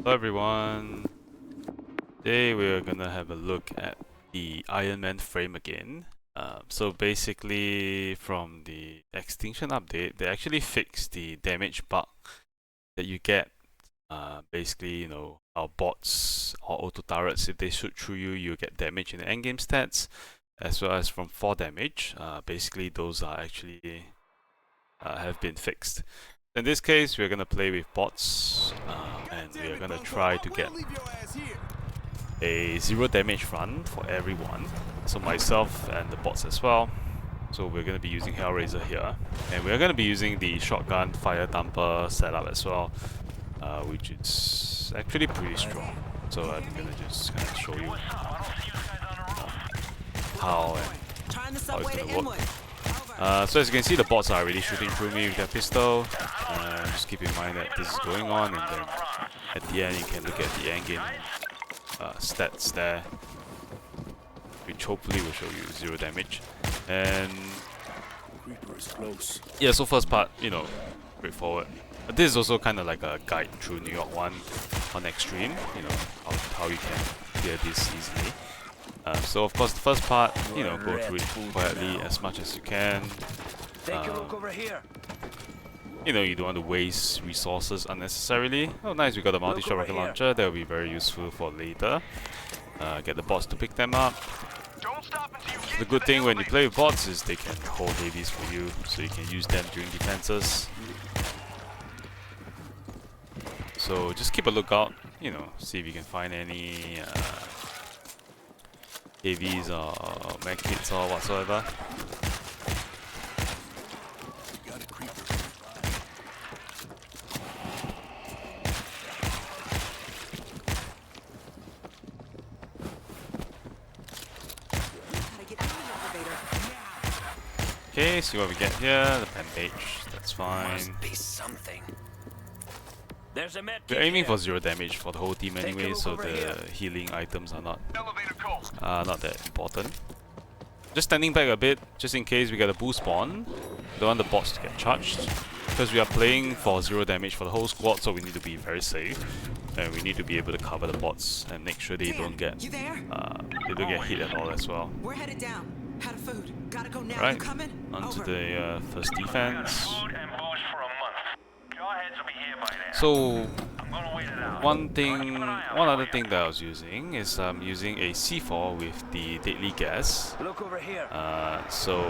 Hello everyone. Today we're gonna have a look at the Iron Man frame again. So basically from the Extinction update, they actually fixed the damage bug that you get. Basically, you know, our bots or auto turrets, if they shoot through you, you get damage in the endgame stats, as well as from fall damage. Basically those are actually have been fixed. In this case, we're gonna play with bots, and we're gonna try to get a 0 damage run for everyone. So myself and the bots as well. So we're gonna be using Hellraiser here, and we're gonna be using the shotgun fire thumper setup as well, which is actually pretty strong. So I'm gonna just kind of show you how it's gonna work. So as you can see, the bots are already shooting through me with their pistol. Just keep in mind that this is going on, and then at the end you can look at the endgame stats there, which hopefully will show you 0 damage. And yeah, so first part, you know, straightforward. But this is also kind of like a guide through New York 1 on Extreme, you know, how you can clear this easily. So of course the first part, you know, go through it quietly as much as you can. Take a look over here. You know, you don't want to waste resources unnecessarily. Oh nice, we got a multi-shot rocket launcher, that will be very useful for later. Get the bots to pick them up. The good thing when you play with bots is they can hold heavies for you, so you can use them during defenses. So just keep a lookout, you know, see if you can find any heavies or mech kits or whatsoever. Okay, see what we get here. The bandage, that's fine. We're aiming for 0 damage for the whole team anyway, so the healing items are not that important. Just standing back a bit, just in case we get a boost spawn. Don't want the bots to get charged, because we are playing for 0 damage for the whole squad, so we need to be very safe, and we need to be able to cover the bots and make sure they don't get hit at all as well. We're headed down. Out of food. Gotta go now. Right, You coming? onto Over. the first defense. So one other thing that I was using is I'm using a C4 with the deadly gas. Look over here. So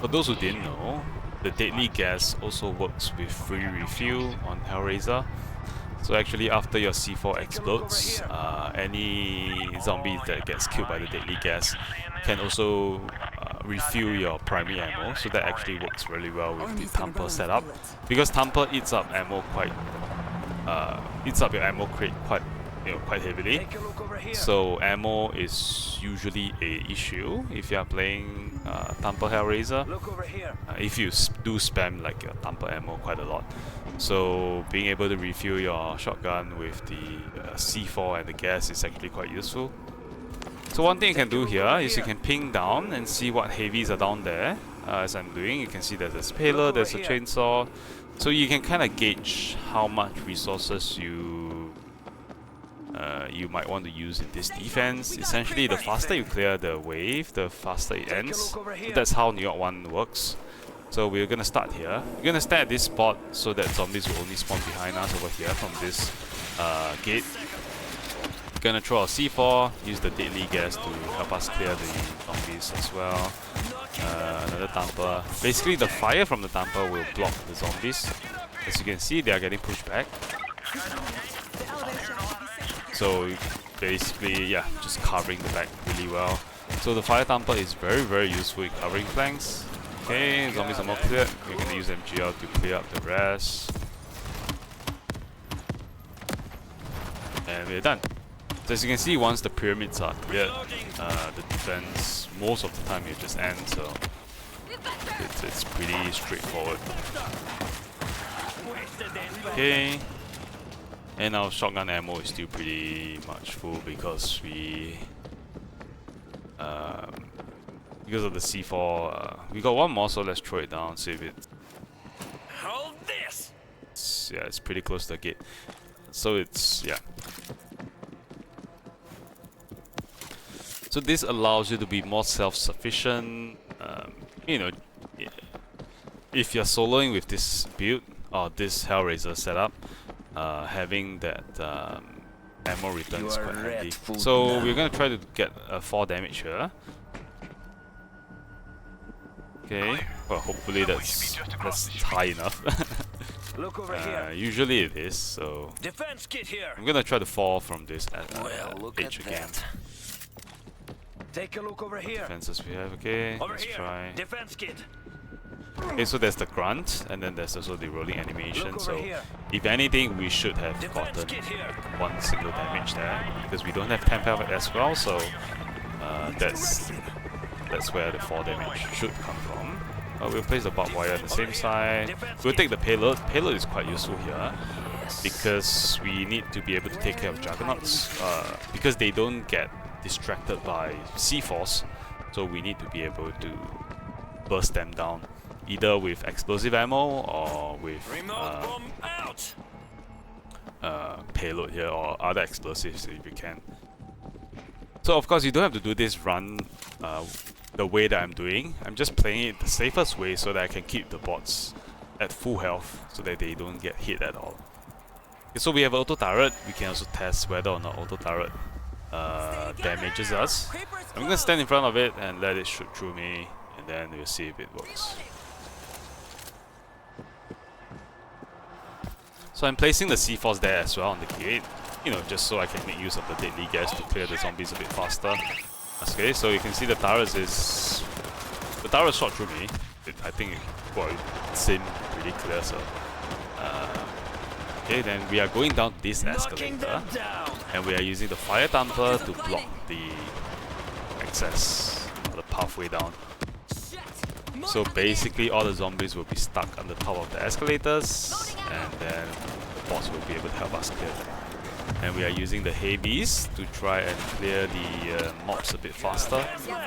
for those who didn't know, the deadly gas also works with free refuel on Hellraiser. So actually after your C4 explodes, any zombie that gets killed by the deadly gas can also refuel your primary ammo. So that actually works really well with the thumper setup, because thumper eats up ammo eats up your ammo crate quite heavily. So ammo is usually a issue if you are playing thumper Hellraiser. If you do spam like your thumper ammo quite a lot. So being able to refuel your shotgun with the C4 and the gas is actually quite useful. So one thing you can do here is you can ping down and see what heavies are down there. As I'm doing, you can see there's a speller, there's a chainsaw. So you can kind of gauge how much resources you might want to use in this defense. Essentially, the faster you clear the wave, the faster it ends. So that's how New York 1 works. So we're gonna start here. We're gonna stay at this spot so that zombies will only spawn behind us over here from this gate. Gonna throw our C4, use the deadly gas to help us clear the zombies as well. Another thumper. Basically the fire from the thumper will block the zombies. As you can see, they are getting pushed back. So basically, yeah, just covering the back really well. So the fire thumper is very useful in covering flanks. Okay, zombies are more cleared. We're gonna use MGL to clear up the rest. And we're done. So as you can see, once the pyramids are cleared, the defense most of the time it just ends, so it's pretty straightforward. Okay, and our shotgun ammo is still pretty much full because because of the C4. We got one more, so let's throw it down, see if it. Hold this. Yeah, it's pretty close to the gate. So it's, yeah. So this allows you to be more self-sufficient. You know, if you're soloing with this build or this Hellraiser setup, having that ammo return is quite handy. So we're gonna try to get 4 damage here. Okay, well hopefully that's high enough. Look over here. Usually it is, so Defense kit here. I'm gonna try to fall from this Well, look edge at again. that. Take a look over here. Defenses we have, okay, Over let's here. try. Defense kit. Okay, so there's the grunt, and then there's also the rolling Look animation, over so here. if anything we should have Defense gotten kit here. 1 single damage there, because we don't have temp health as well, so that's where the 4 damage should come from. We'll place the barbed wire on the same side. We'll take the payload. Payload is quite useful here, because we need to be able to take care of juggernauts, because they don't get distracted by C-Force, so we need to be able to burst them down, either with explosive ammo or with payload here, or other explosives if you can. So of course you don't have to do this run the way that I'm doing. I'm just playing it the safest way so that I can keep the bots at full health so that they don't get hit at all. Okay, so we have auto turret. We can also test whether or not auto turret damages us. I'm gonna stand in front of it and let it shoot through me, and then we'll see if it works. So I'm placing the C-Force there as well on the gate, you know, just so I can make use of the deadly gas to clear the zombies a bit faster. Okay, so you can see the turret shot through me. I think it seemed really clear, so okay, then we are going down this escalator, and we are using the fire thumper to block the access, or the pathway down. So basically all the zombies will be stuck on the top of the escalators, and then the boss will be able to help us clear them. And we are using the heavies to try and clear the mobs a bit faster.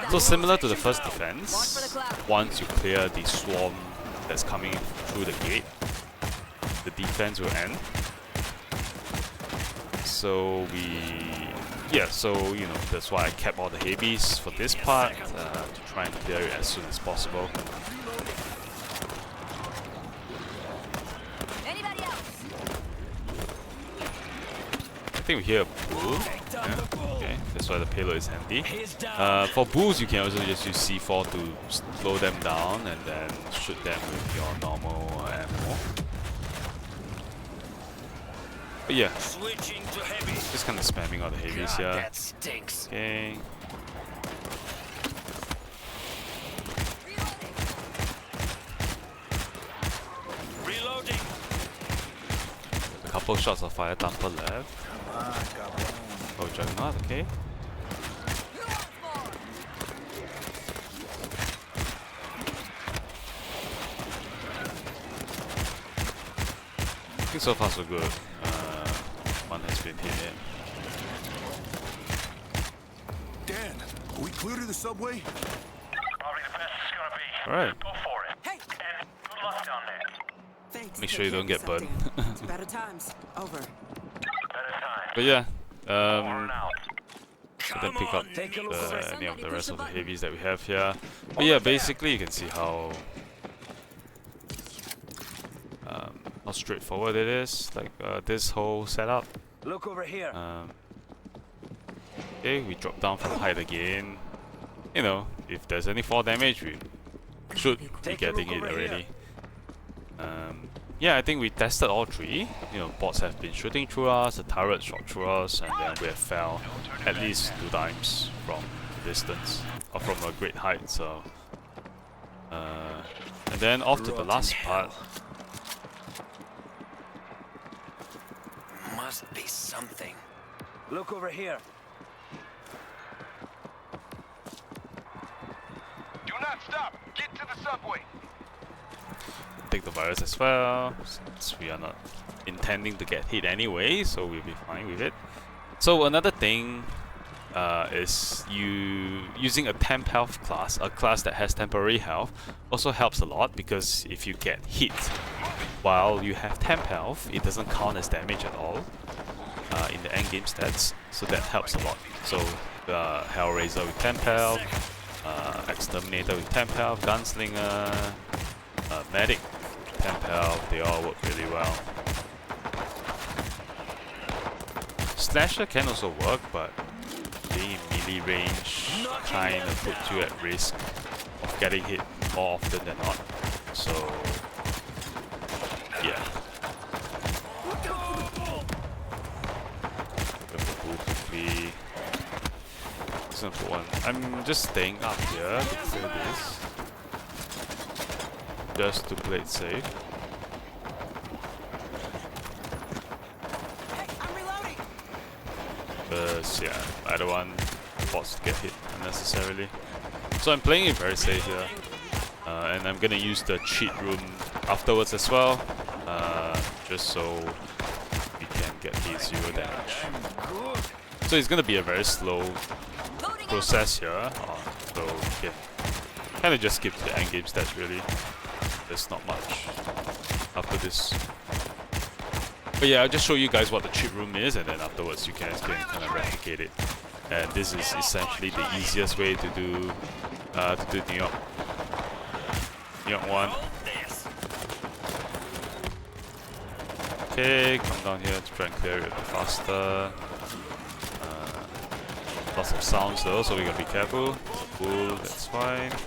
So similar to the first defense, once you clear the swarm that's coming through the gate, the defense will end. So so you know, that's why I kept all the heavies for this part, to try and clear it as soon as possible. I think we hear a bull. Yeah, okay, that's why the payload is handy. For bulls, you can also just use C4 to slow them down and then shoot them with your normal ammo. But yeah, just kind of spamming all the heavies here. That stinks. Okay. Reloading. A couple shots of fire thumper left. Oh, Juggernaut, okay. I think so far so good. One has been hit. Dan, are we clear to the subway? Probably the best it's gonna be. Alright. Go for it. Hey! And good luck down there. Thanks. Make Take sure you care don't of get burned. yourself, Dan. Better times. Over. Better time. But yeah, Over and out. so then pick up Take a look over there. any of the rest of the heavies that we have here. But yeah, basically you can see how straightforward it is, like this whole setup. Look over here. Okay, we drop down from height again. You know, if there's any fall damage, we should be Take a getting look it over here. already. Yeah, I think we tested all three. You know, bots have been shooting through us, the turret shot through us, and then we have fell at least 2 times from distance, or from a great height, so... and then off to the last part. Must be something. Look over here. Do not stop. Get to the subway. Take the virus as well, since we are not intending to get hit anyway, so we'll be fine with it. So another thing is using a temp health class, a class that has temporary health, also helps a lot, because if you get hit while you have temp health, it doesn't count as damage at all in the end game stats, so that helps a lot. So Hellraiser with temp health, Exterminator with temp health, Gunslinger, Medic temp health, they all work really well. Slasher can also work, but being in melee range kind of puts you at risk of getting hit more often than not. So yeah. Quickly. Simple one. I'm just staying up here to clear this, just to play it safe. Hey, I'm reloading. Because yeah, I don't want bots to get hit unnecessarily. So I'm playing it very safe here, and I'm gonna use the cheat room afterwards as well, just so we can get the 0 damage. So it's gonna be a very slow process here, so we can kind of just skip to the end game stats really. There's not much after this. But yeah, I'll just show you guys what the cheat room is, and then afterwards you guys can kind of replicate it. And this is essentially the easiest way to do New York 1. Okay, come down here to try and clear it a bit faster. Lots of sounds though, so we gotta be careful. Cool, that's fine. Who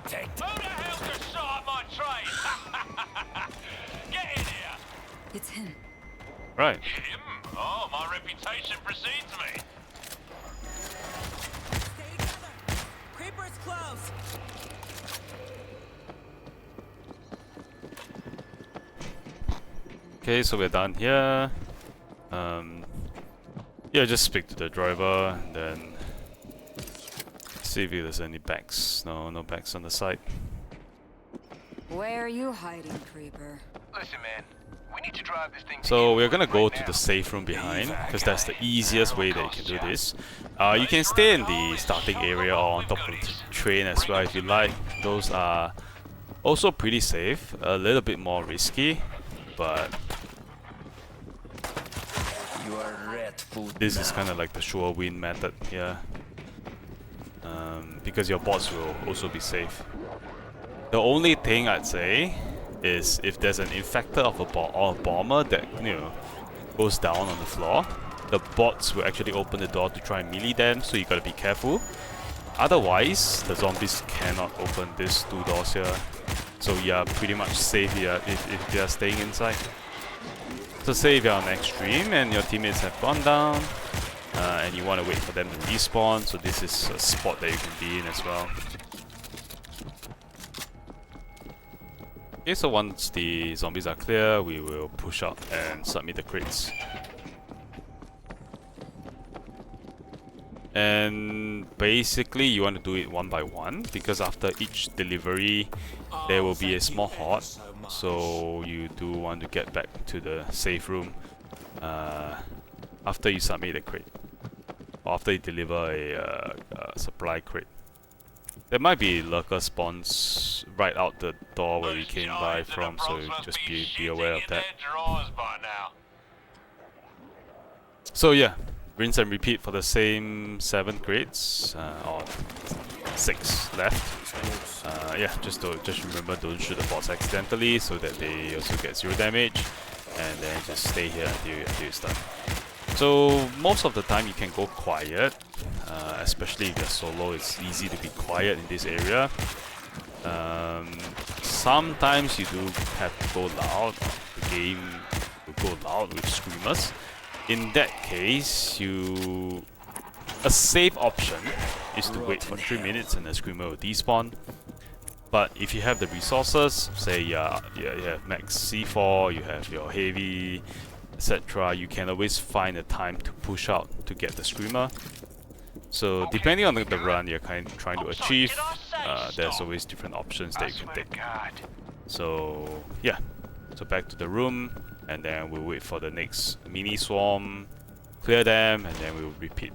the hell just shot at my train? Get in here! It's him. Right. Him? Oh, my reputation precedes me. Stay together. Creeper's close. Okay, so we're done here. Yeah, just speak to the driver, and then see if there's any bags. No bags on the side. Where are you hiding, Creeper? Listen, man. We need to drive this thing. So we're gonna go to the safe room behind, because that's the easiest way that you can do this. You can stay in the starting area or on top of the train as well if you like. Those are also pretty safe, a little bit more risky, but You are rat food. this is kind of like the sure win method here, because your bots will also be safe. The only thing I'd say is if there's an infector of or a bomber that goes down on the floor, the bots will actually open the door to try and melee them, so you gotta be careful. Otherwise, the zombies cannot open these 2 doors here, so you're pretty much safe here if they are staying inside. So say if you're on extreme and your teammates have gone down, and you want to wait for them to respawn, so this is a spot that you can be in as well. Okay, so once the zombies are clear, we will push out and submit the crates. And basically you want to do it one by one, because after each delivery there will be a small horde, so you do want to get back to the safe room after you submit a crate, or after you deliver a supply crate. There might be lurker spawns right out the door where we came by from, so just be aware of that. So yeah, rinse and repeat for the same 7 crates, or 6 left. Yeah, just remember, don't shoot the bots accidentally, so that they also get 0 damage, and then just stay here until it's done. So most of the time you can go quiet, especially if you're solo. It's easy to be quiet in this area. Sometimes you do have to go loud. The game will go loud with screamers. In that case, a safe option is to wait for 3 minutes and the screamer will despawn. But if you have the resources, say you have max C4, you have your heavy, etc., you can always find a time to push out to get the screamer. So depending on the run you're kind of trying to achieve, there's always different options that you can take. So yeah, so back to the room, and then we'll wait for the next mini swarm, clear them, and then we'll repeat.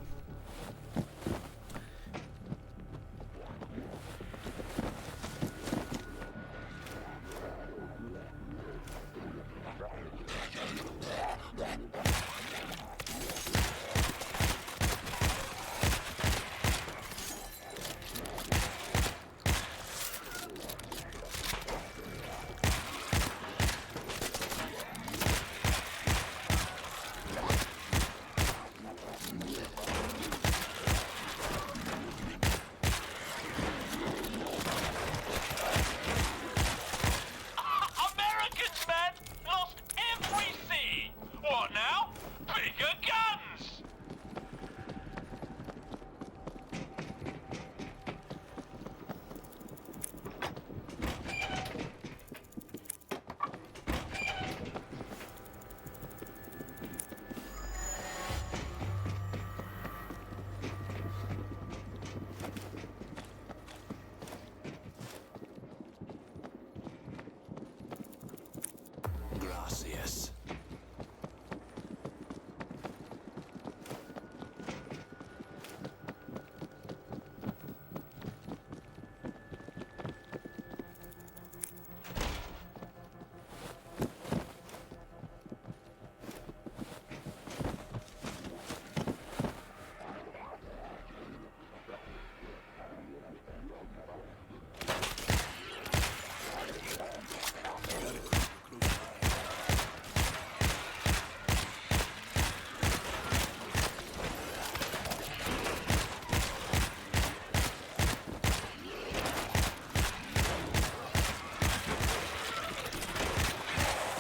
Gracias.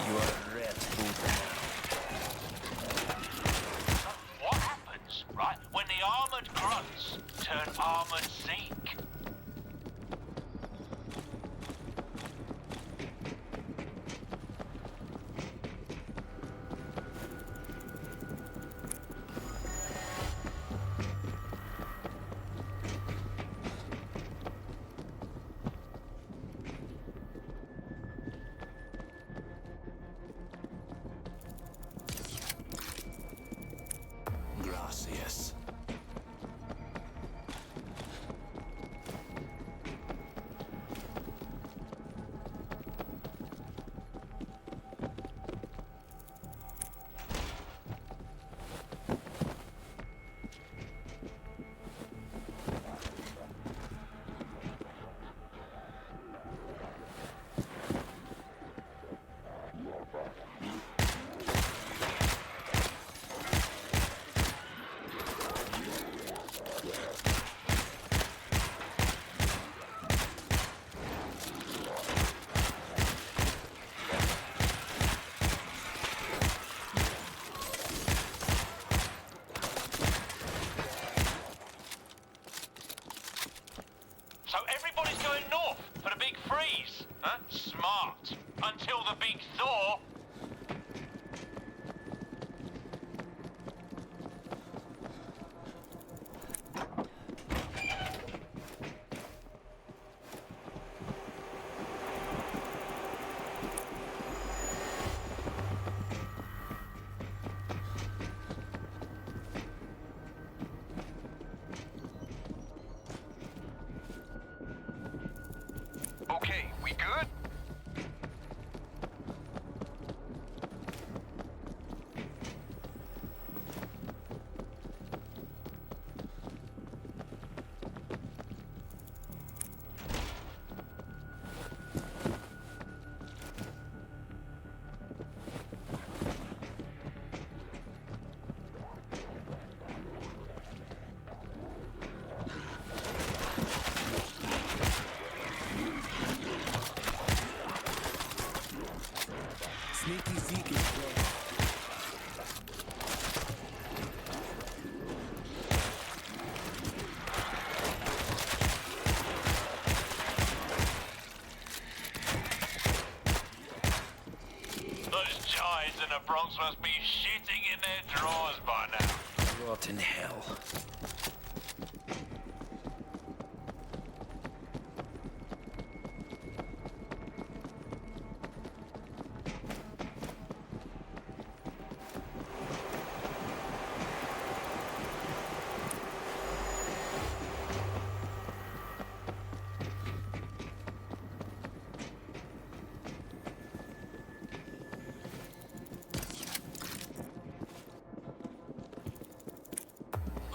You are red food now. What happens, right, when the armored grunts turn armored Zeke? Gracias. So everybody's going north for the big freeze, huh? Smart. Until the big thaw. Okay, we good? Sneaky Zeke is dead. Those giants in the Bronx must be shitting in their drawers by now. Rotten hell.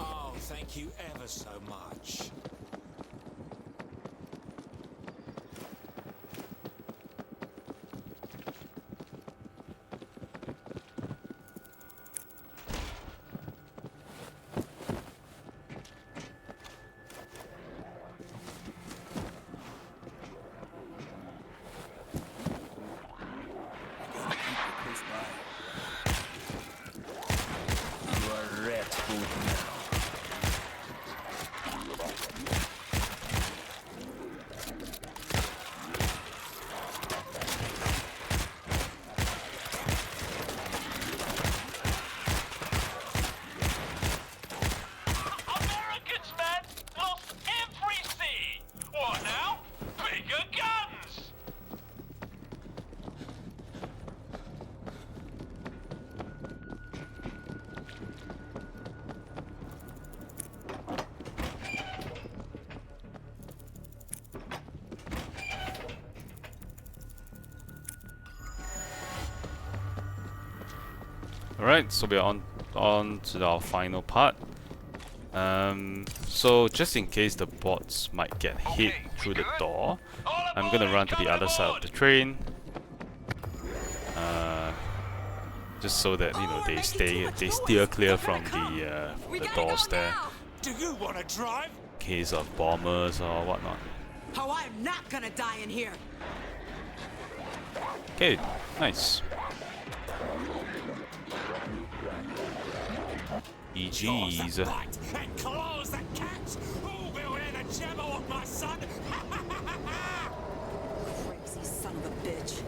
Oh, thank you ever so much. Gotta keep it close by. You are red food now. Alright, so we're on to our final part. So just in case the bots might get hit through the door, I'm gonna run to the other side of the train. Just so that they steer clear from the doors there, Do you want to drive? in case of bombers or whatnot. Oh, I'm not gonna die in here. Okay, nice. GG's. Right, and close the catch! Who will hear the Jabberwock, my son? Crazy son of a bitch.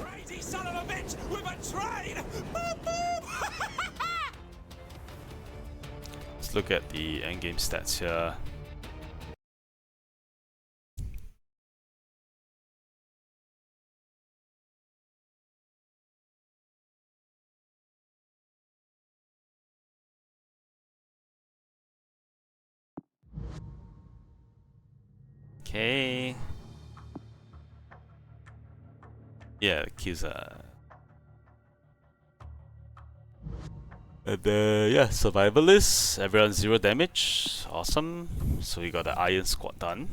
Crazy son of a bitch with a train! Boop, boop. Let's look at the endgame stats here. Okay. Yeah, the kills are. And yeah, survivalists. Everyone 0 damage. Awesome. So we got the Iron Squad done.